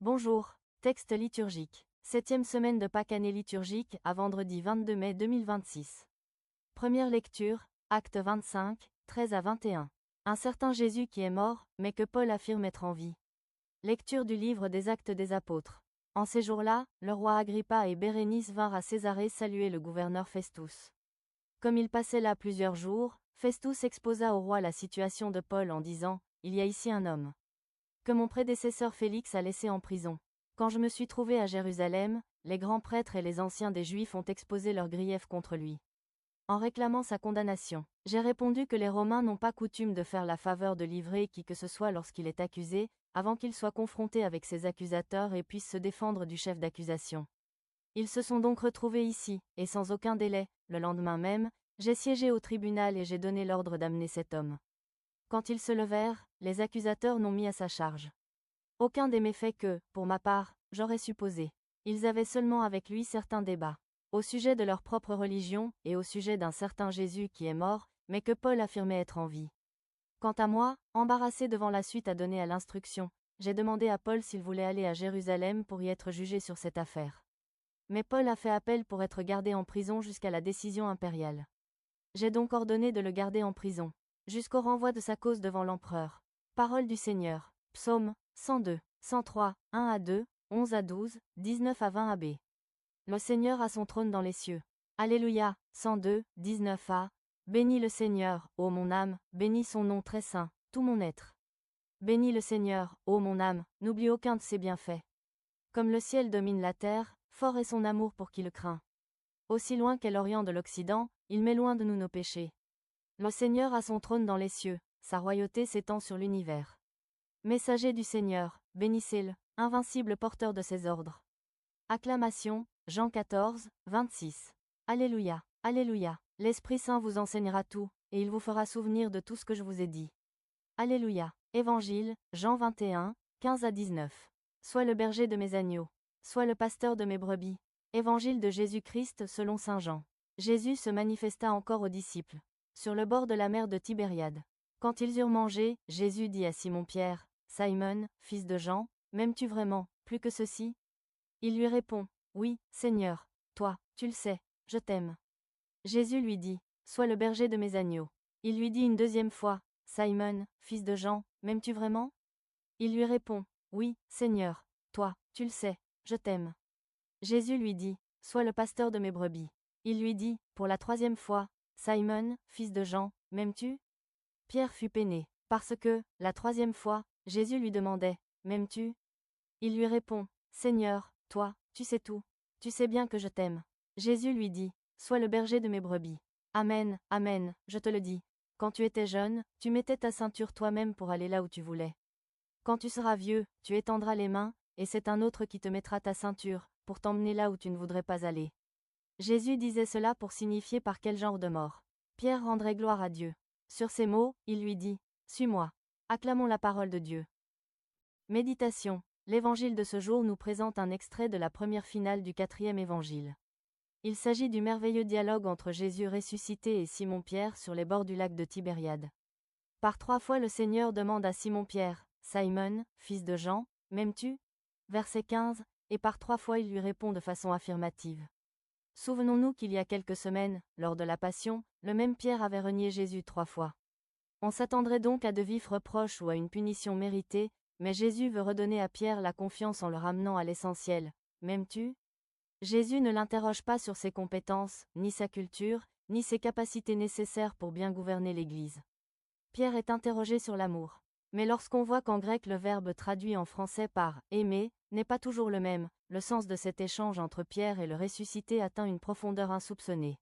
Bonjour, texte liturgique. 7e semaine de Pâques année liturgique à vendredi 22 mai 2026. Première lecture, Actes 25, 13 à 21. Un certain Jésus qui est mort, mais que Paul affirme être en vie. Lecture du livre des Actes des Apôtres. En ces jours-là, le roi Agrippa et Bérénice vinrent à Césarée saluer le gouverneur Festus. Comme il passait là plusieurs jours, Festus exposa au roi la situation de Paul en disant, « Il y a ici un homme que mon prédécesseur Félix a laissé en prison. Quand je me suis trouvé à Jérusalem, les grands prêtres et les anciens des Juifs ont exposé leurs griefs contre lui. En réclamant sa condamnation, j'ai répondu que les Romains n'ont pas coutume de faire la faveur de livrer qui que ce soit lorsqu'il est accusé, avant qu'il soit confronté avec ses accusateurs et puisse se défendre du chef d'accusation. Ils se sont donc retrouvés ici, et sans aucun délai, le lendemain même, j'ai siégé au tribunal et j'ai donné l'ordre d'amener cet homme. Quand ils se levèrent, les accusateurs n'ont mis à sa charge aucun des méfaits que, pour ma part, j'aurais supposé. Ils avaient seulement avec lui certains débats au sujet de leur propre religion et au sujet d'un certain Jésus qui est mort, mais que Paul affirmait être en vie. Quant à moi, embarrassé devant la suite à donner à l'instruction, j'ai demandé à Paul s'il voulait aller à Jérusalem pour y être jugé sur cette affaire. Mais Paul a fait appel pour être gardé en prison jusqu'à la décision impériale. J'ai donc ordonné de le garder en prison jusqu'au renvoi de sa cause devant l'empereur. Parole du Seigneur. Psaume 102, 103, 1 à 2, 11 à 12, 19 à 20 AB. Le Seigneur a son trône dans les cieux. Alléluia. 102, 19 à. Bénis le Seigneur, ô mon âme, bénis son nom très saint, tout mon être. Bénis le Seigneur, ô mon âme, n'oublie aucun de ses bienfaits. Comme le ciel domine la terre, fort est son amour pour qui le craint. Aussi loin qu'est l'Orient de l'Occident, il met loin de nous nos péchés. Le Seigneur a son trône dans les cieux, sa royauté s'étend sur l'univers. Messager du Seigneur, bénissez-le, invincible porteur de ses ordres. Acclamation, Jean 14, 26. Alléluia, Alléluia, l'Esprit Saint vous enseignera tout, et il vous fera souvenir de tout ce que je vous ai dit. Alléluia, Évangile, Jean 21, 15 à 19. Sois le berger de mes agneaux, sois le pasteur de mes brebis. Évangile de Jésus-Christ selon saint Jean. Jésus se manifesta encore aux disciples sur le bord de la mer de Tibériade. Quand ils eurent mangé, Jésus dit à Simon-Pierre, « Simon, fils de Jean, m'aimes-tu vraiment, plus que ceci ?» Il lui répond, « Oui, Seigneur, toi, tu le sais, je t'aime. » Jésus lui dit, « Sois le berger de mes agneaux. » Il lui dit une deuxième fois, « Simon, fils de Jean, m'aimes-tu vraiment ?» Il lui répond, « Oui, Seigneur, toi, tu le sais, je t'aime. » Jésus lui dit, « Sois le pasteur de mes brebis. » Il lui dit, pour la troisième fois, « Simon, fils de Jean, m'aimes-tu » Pierre fut peiné, parce que, la troisième fois, Jésus lui demandait, « M'aimes-tu » Il lui répond, « Seigneur, toi, tu sais tout. Tu sais bien que je t'aime. » Jésus lui dit, « Sois le berger de mes brebis. Amen, amen, je te le dis. Quand tu étais jeune, tu mettais ta ceinture toi-même pour aller là où tu voulais. Quand tu seras vieux, tu étendras les mains, et c'est un autre qui te mettra ta ceinture, pour t'emmener là où tu ne voudrais pas aller. » Jésus disait cela pour signifier par quel genre de mort Pierre rendrait gloire à Dieu. Sur ces mots, il lui dit, « Suis-moi. » Acclamons la parole de Dieu. Méditation. L'évangile de ce jour nous présente un extrait de la première finale du 4e évangile. Il s'agit du merveilleux dialogue entre Jésus ressuscité et Simon-Pierre sur les bords du lac de Tibériade. Par 3 fois le Seigneur demande à Simon-Pierre, « Simon, fils de Jean, m'aimes-tu » Verset 15, et par 3 fois il lui répond de façon affirmative. Souvenons-nous qu'il y a quelques semaines, lors de la Passion, le même Pierre avait renié Jésus 3 fois. On s'attendrait donc à de vifs reproches ou à une punition méritée, mais Jésus veut redonner à Pierre la confiance en le ramenant à l'essentiel. M'aimes-tu ? Jésus ne l'interroge pas sur ses compétences, ni sa culture, ni ses capacités nécessaires pour bien gouverner l'Église. Pierre est interrogé sur l'amour. Mais lorsqu'on voit qu'en grec le verbe traduit en français par « aimer » n'est pas toujours le même, le sens de cet échange entre Pierre et le ressuscité atteint une profondeur insoupçonnée.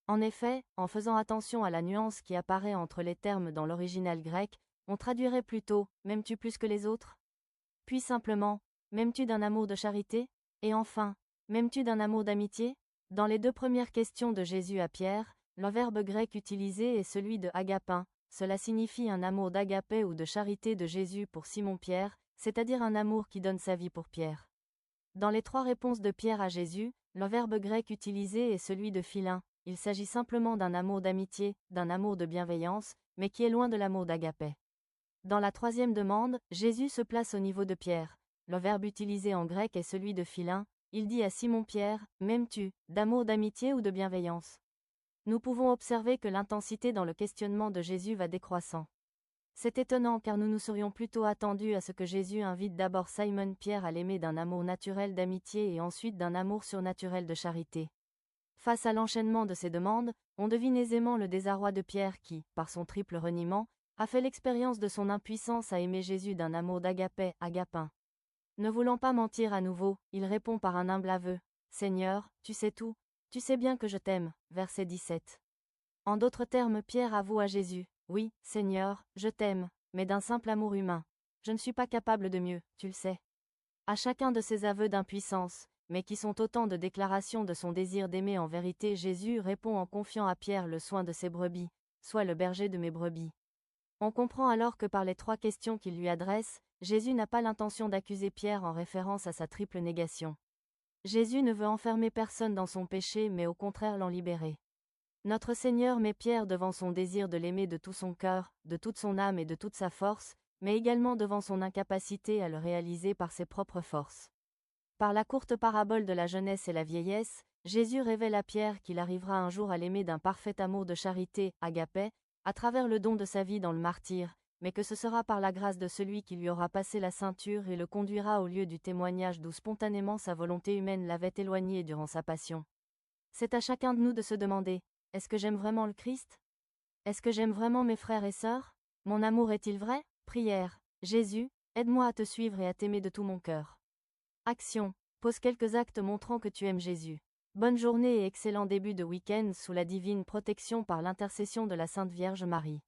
En effet, en faisant attention à la nuance qui apparaît entre les termes dans l'original grec, on traduirait plutôt « m'aimes-tu plus que les autres ?» Puis simplement « m'aimes-tu d'un amour de charité ?» Et enfin « m'aimes-tu d'un amour d'amitié ?» Dans les 2 premières questions de Jésus à Pierre, le verbe grec utilisé est celui de agapin. Cela signifie un amour d'agapé ou de charité de Jésus pour Simon-Pierre, c'est-à-dire un amour qui donne sa vie pour Pierre. Dans les 3 réponses de Pierre à Jésus, le verbe grec utilisé est celui de philin. Il s'agit simplement d'un amour d'amitié, d'un amour de bienveillance, mais qui est loin de l'amour d'agapé. Dans la 3e demande, Jésus se place au niveau de Pierre. le verbe utilisé en grec est celui de Philin. Il dit à Simon-Pierre, « M'aimes-tu, d'amour, d'amitié ou de bienveillance ?» Nous pouvons observer que l'intensité dans le questionnement de Jésus va décroissant. C'est étonnant car nous nous serions plutôt attendus à ce que Jésus invite d'abord Simon-Pierre à l'aimer d'un amour naturel d'amitié et ensuite d'un amour surnaturel de charité. Face à l'enchaînement de ces demandes, on devine aisément le désarroi de Pierre qui, par son triple reniement, a fait l'expérience de son impuissance à aimer Jésus d'un amour d'agapé, agapin. Ne voulant pas mentir à nouveau, il répond par un humble aveu. « Seigneur, tu sais tout, tu sais bien que je t'aime. » Verset 17. En d'autres termes, Pierre avoue à Jésus, « Oui, Seigneur, je t'aime, mais d'un simple amour humain. Je ne suis pas capable de mieux, tu le sais. » À chacun de ces aveux d'impuissance, mais qui sont autant de déclarations de son désir d'aimer en vérité, Jésus répond en confiant à Pierre le soin de ses brebis, sois le berger de mes brebis. On comprend alors que par les 3 questions qu'il lui adresse, Jésus n'a pas l'intention d'accuser Pierre en référence à sa triple négation. Jésus ne veut enfermer personne dans son péché mais au contraire l'en libérer. Notre Seigneur met Pierre devant son désir de l'aimer de tout son cœur, de toute son âme et de toute sa force, mais également devant son incapacité à le réaliser par ses propres forces. Par la courte parabole de la jeunesse et la vieillesse, Jésus révèle à Pierre qu'il arrivera un jour à l'aimer d'un parfait amour de charité, agapé, à travers le don de sa vie dans le martyre, mais que ce sera par la grâce de celui qui lui aura passé la ceinture et le conduira au lieu du témoignage d'où spontanément sa volonté humaine l'avait éloigné durant sa passion. C'est à chacun de nous de se demander, est-ce que j'aime vraiment le Christ? Est-ce que j'aime vraiment mes frères et sœurs? Mon amour est-il vrai? Prière. Jésus, aide-moi à te suivre et à t'aimer de tout mon cœur. Action. Pose quelques actes montrant que tu aimes Jésus. Bonne journée et excellent début de week-end sous la divine protection par l'intercession de la Sainte Vierge Marie.